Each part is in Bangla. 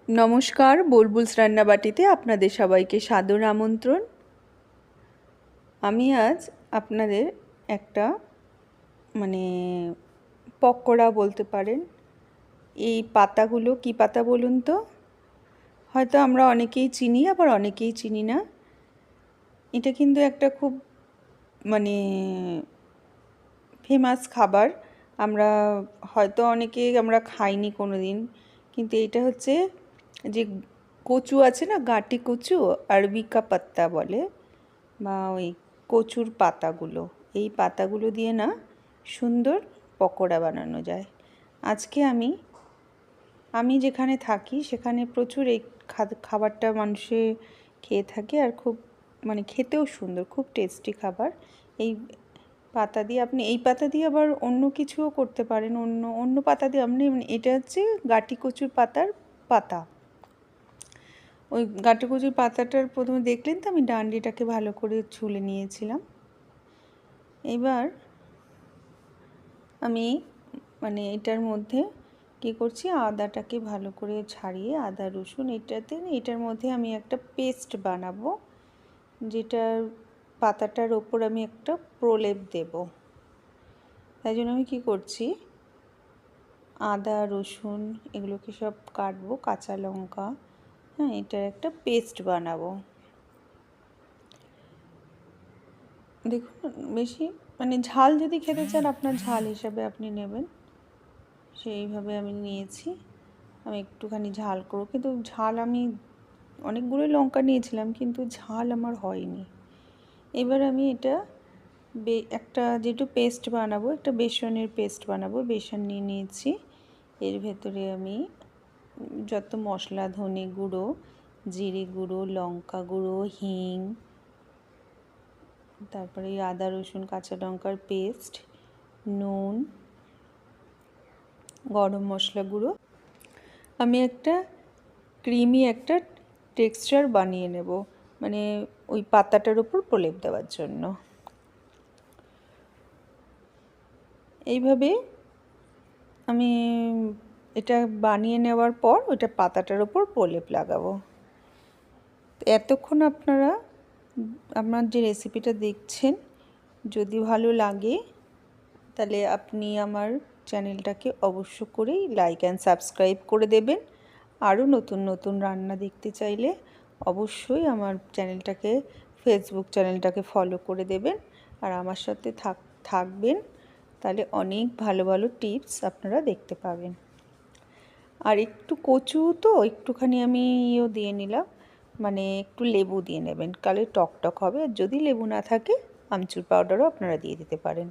নমস্কার, বুলবুলস রান্নাবাটিতে আপনাদের সবাইকে সাদর আমন্ত্রণ। আমি আজ আপনাদের একটা মানে পকোড়া বলতে পারেন। এই পাতাগুলো কি পাতা বলুন তো? হয়তো আমরা অনেকেই চিনি, আবার অনেকেই চিনি না। এটা কিন্তু একটা খুব মানে ফেমাস খাবার। আমরা হয়তো আমরা খাইনি কোনো দিন, কিন্তু এটা হচ্ছে যে কচু আছে না, গাঁটি কচু, আরবি কা পাত্তা বলে, বা ওই কচুর পাতাগুলো, এই পাতাগুলো দিয়ে না সুন্দর পকোড়া বানানো যায়। আজকে আমি যেখানে থাকি সেখানে প্রচুর এই খাবারটা মানুষে খেয়ে থাকে, আর খুব খেতেও সুন্দর, খুব টেস্টি খাবার। এই পাতা দিয়ে আপনি এই পাতা দিয়ে আবার অন্য কিছুও করতে পারেন, অন্য অন্য পাতা দিয়ে আপনি এটা হচ্ছে গাঁটি কচুর পাতা। ওই গাঁটি কচুর পাতাটার প্রথমে দেখলেন তো আমি ডান্ডিটাকে ভালো করে ছুলে নিয়েছিলাম। এবার আমি এটার মধ্যে কী করছি, আদাটাকে ভালো করে ছাড়িয়ে, আদা রসুন এটার মধ্যে আমি একটা পেস্ট বানাবো, যেটার পাতাটার ওপর আমি একটা প্রলেপ দেব। তাই জন্য আমি কী করছি, আদা রসুন এগুলোকে সব কাটবো, কাঁচা লঙ্কা, হ্যাঁ, এটার একটা পেস্ট বানাবো। দেখুন, বেশি ঝাল যদি খেতে চান আপনার ঝাল হিসাবে আপনি নেবেন, সেইভাবে আমি নিয়েছি। আমি একটুখানি ঝাল করব, কিন্তু ঝাল আমি অনেকগুলো লঙ্কা নিয়েছিলাম, কিন্তু ঝাল আমার হয়নি। এবার আমি এটা একটা যেটু পেস্ট বানাবো, একটা বেসনের পেস্ট বানাবো, বেসন নিয়ে নিয়েছি। এর ভেতরে আমি যত মশলা, ধনে গুঁড়ো, জিরে গুঁড়ো, লঙ্কা গুঁড়ো, হিং, তারপরে আদা রসুন কাঁচা লঙ্কার পেস্ট, নুন, গরম মশলা গুঁড়ো, আমি একটা ক্রিমি একটা টেক্সচার বানিয়ে নেব, ওই পাতাটার উপর প্রলেপ দেওয়ার জন্য। এইভাবে আমি এটা বানিয়ে নেওয়ার পর ওইটা পাতাটার উপর প্রলেপ লাগাবো। এতক্ষণ আপনারা আমার যে রেসিপিটা দেখছেন, যদি ভালো লাগে তাহলে আপনি আমার চ্যানেলটাকে অবশ্য করেই লাইক অ্যান্ড সাবস্ক্রাইব করে দেবেন। আরও নতুন নতুন রান্না দেখতে চাইলে অবশ্যই আমার ফেসবুক চ্যানেলটাকে ফলো করে দেবেন, আর আমার সাথে থাকবেন। তাহলে অনেক ভালো ভালো টিপস আপনারা দেখতে পাবেন। আর একটু কচু তো একটুখানি আমি দিয়ে নিলাম, একটু লেবু দিয়ে নেবেন, কালে টক হবে। আর যদি লেবু না থাকে আমচুর পাউডারও আপনারা দিয়ে দিতে পারেন,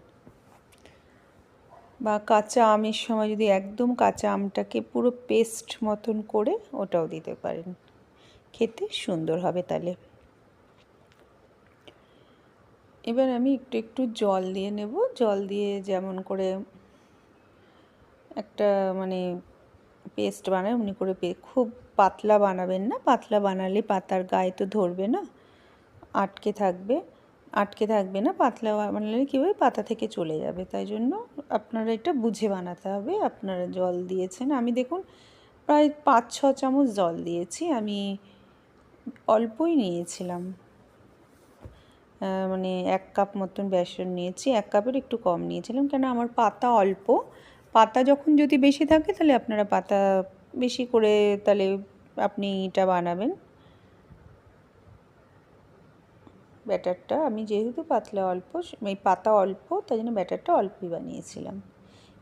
বা কাঁচা আমের সময় যদি একদম কাঁচা আমটাকে পুরো পেস্ট মতন করে ওটাও দিতে পারেন, খেতে সুন্দর হবে তাহলে। এবার আমি একটু একটু জল দিয়ে নেব, জল দিয়ে যেমন করে একটা পেস্ট বানায় অমনি করে খুব পাতলা বানাবেন না, পাতলা বানালে পাতার গায়ে তো ধরবে না, আটকে থাকবে না। পাতলা বানালে কী হবে, পাতা থেকে চলে যাবে। তাই জন্য আপনারা এটা বুঝে বানাতে হবে। আপনারা জল দিয়েছেন, আমি দেখুন প্রায় 5-6 চামচ জল দিয়েছি। আমি অল্পই নিয়েছিলাম, 1 কাপ মতন বেসন নিয়েছি, 1 কাপের একটু কম নিয়েছিলাম, কেন আমার পাতা অল্প। পাতা যখন যদি বেশি থাকে তাহলে আপনারা পাতা বেশি করে তাহলে আপনি এটা বানাবেন ব্যাটারটা। আমি যেহেতু পাতা অল্প, তাই জন্য ব্যাটারটা অল্পই বানিয়েছিলাম।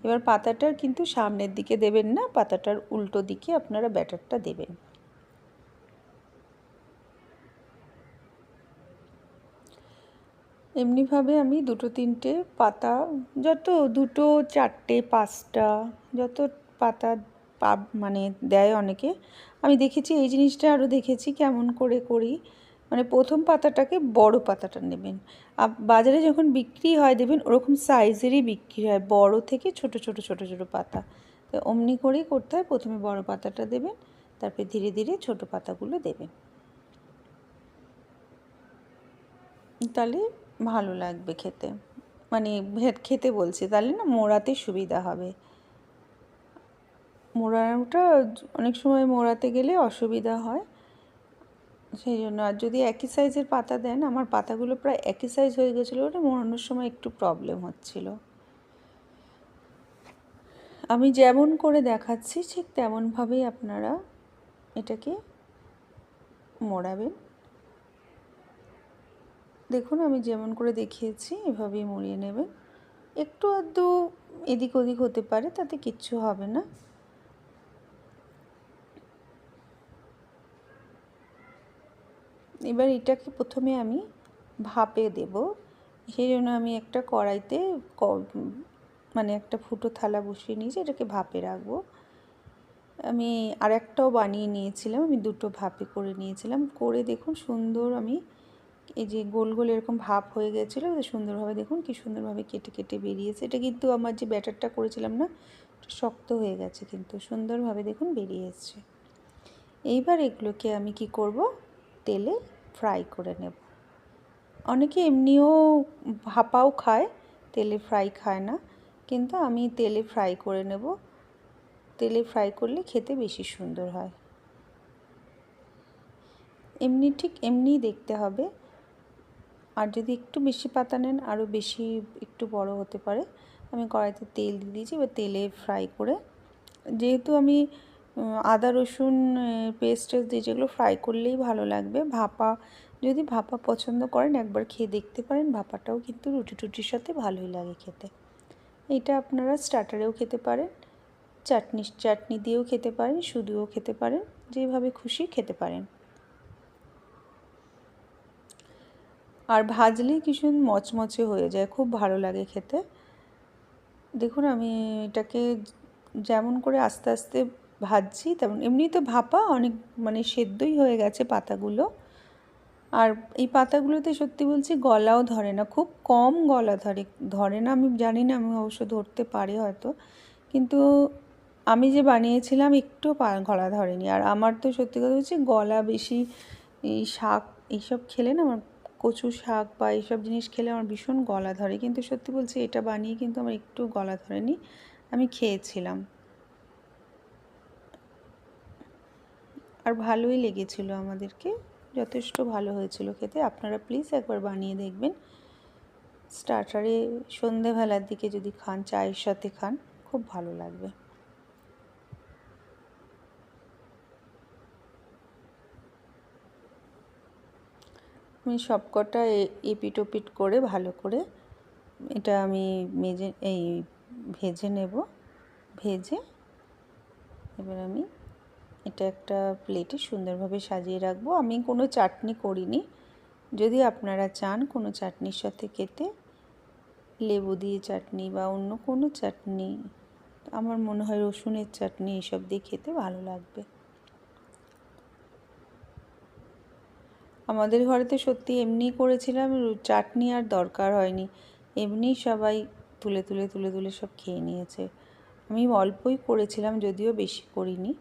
এবার পাতাটার কিন্তু সামনের দিকে দেবেন না, পাতাটার উল্টো দিকে আপনারা ব্যাটারটা দেবেন। এমনিভাবে আমি 2-3টে পাতা, যত 2, 4টে, 5টা, যত পাতা দেয় অনেকে। আমি দেখেছি এই জিনিসটা, আরও দেখেছি কেমন করে করি। প্রথম পাতাটাকে, বড় পাতাটা নেবেন। বাজারে যখন বিক্রি হয় দেবেন ওরকম সাইজেরই বিক্রি হয়, বড় থেকে ছোট ছোট ছোট ছোট পাতা। তো অমনি করেই করতে হয়, প্রথমে বড় পাতাটা দেবেন, তারপরে ধীরে ধীরে ছোট পাতাগুলো দেবেন, তাহলে ভালো লাগবে খেতে। খেতে বলছি, তাহলে না মোড়াতে সুবিধা হবে। মোড়ানোটা অনেক সময় মোড়াতে গেলে অসুবিধা হয়, সেই জন্য। আর যদি একই সাইজের পাতা দেন, আমার পাতাগুলো প্রায় একই সাইজ হয়ে গেছিলো, ওটা মোড়ানোর সময় একটু প্রবলেম হচ্ছিল। আমি যেমন করে দেখাচ্ছি ঠিক তেমনভাবেই আপনারা এটাকে মোড়াবেন। দেখুন আমি যেমন করে দেখিয়েছি এভাবেই মুড়িয়ে নেবেন। একটু আধটু এদিক ওদিক হতে পারে, তাতে কিচ্ছু হবে না। এবার এটাকে প্রথমে আমি ভাপে দেব, সেই জন্য আমি একটা কড়াইতে মানে একটা ফুটো থালা বসিয়ে নিয়েছি, এটাকে ভাপে রাখবো। আমি আরেকটাও বানিয়ে নিয়েছিলাম, আমি দুটো ভাপে করে নিয়েছিলাম। করে দেখুন সুন্দর আমি এই যে গোল গোল এরকম ভাপ হয়ে গেছিলো, সুন্দরভাবে দেখুন কি সুন্দরভাবে কেটে কেটে বেরিয়েছে। এটা কিন্তু আমার যে ব্যাটারটা করেছিলাম না, শক্ত হয়ে গেছে, কিন্তু সুন্দরভাবে দেখুন বেরিয়ে এসছে। এইবার এগুলোকে আমি কি করব, তেলে ফ্রাই করে নেব। অনেকে এমনিও ভাপাও খায়, তেলে ফ্রাই খায় না, কিন্তু আমি তেলে ফ্রাই করে নেব। তেলে ফ্রাই করলে খেতে বেশি সুন্দর হয়। এমনি ঠিক এমনিই দেখতে হবে। আর যদি একটু বেশি পাতা নেন আরও বেশি একটু বড় হতে পারে। আমি কড়াইতে তেল দিয়ে দিয়েছি, এবার তেলে ফ্রাই করে, যেহেতু আমি আদা রসুন পেস্ট দিয়ে, যেগুলো ফ্রাই করলেই ভালো লাগবে। ভাপা যদি ভাপা পছন্দ করেন একবার খেয়ে দেখতে পারেন, ভাপাটাও কিন্তু রুটি টুটির সাথে ভালোই লাগে খেতে। এটা আপনারা স্টার্টারেও খেতে পারেন, চাটনি দিয়েও খেতে পারেন, শুধুও খেতে পারেন, যেভাবে খুশি খেতে পারেন। আর ভাজলে ভীষণ মচমচে হয়ে যায়, খুব ভালো লাগে খেতে। দেখুন আমি এটাকে যেমন করে আস্তে আস্তে ভাজছি তেমন, এমনি তো ভাপা অনেক মানে সেদ্ধই হয়ে গেছে পাতাগুলো। আর এই পাতাগুলোতে সত্যি বলছি গলাও ধরে না, খুব কম গলা ধরে না, আমি জানি না, আমি অবশ্য ধরতে পারি হয়তো, কিন্তু আমি যে বানিয়েছিলাম একটু গলা ধরেনি। আর আমার তো সত্যি কথা হচ্ছে গলা বেশি, এই শাক এইসব খেলে না, আমার কচু শাক বা এইসব জিনিস খেলে আমার ভীষণ গলা ধরে, কিন্তু সত্যি বলছি এটা বানিয়ে কিন্তু আমার একটু গলা ধরেনি, আমি খেয়েছিলাম আর ভালোই লেগেছিল আমাদেরকে, যথেষ্ট ভালো হয়েছিল খেতে। আপনারা প্লিজ একবার বানিয়ে দেখবেন। স্টার্টারে সন্ধেবেলার দিকে যদি খান, চায়ের সাথে খান, খুব ভালো লাগবে। আমি সবকটা এপিট ওপিট করে ভালো করে এটা আমি ভেজে নেব। ভেজে এবার আমি এটা একটা প্লেটে সুন্দরভাবে সাজিয়ে রাখবো। আমি কোনো চাটনি করিনি, যদি আপনারা চান কোনো চাটনির সাথে খেতে, লেবু দিয়ে চাটনি বা অন্য কোনো চাটনি, আমার মনে হয় রসুনের চাটনি, এসব দিয়ে খেতে ভালো লাগবে। আমাদের ঘরেতে সত্যি এমনি করেছিলাম, চাটনি আর দরকার হয়নি, এমনি সবাই তুলে তুলে তুলে তুলে সব খেয়ে নিয়েছে। আমি অল্পই করেছিলাম, যদিও বেশি করিনি।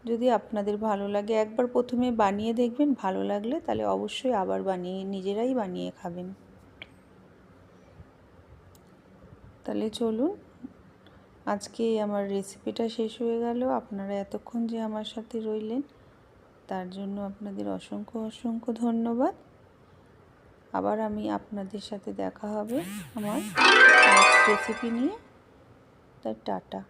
যদি আপনাদের ভালো লাগে একবার প্রথমে বানিয়ে দেখবেন, ভালো লাগলে তাহলে অবশ্যই আবার নিজেরাই বানিয়ে খাবেন। তাহলে চলুন, আজকে আমার রেসিপিটা শেষ হয়ে গেল। আপনারা এতক্ষণ যে আমার সাথে রইলেন তার জন্য আপনাদের অসংখ্য অসংখ্য ধন্যবাদ। আবার আমি আপনাদের সাথে দেখা হবে আমার নেক্সট রেসিপি নিয়ে। তাই টাটা।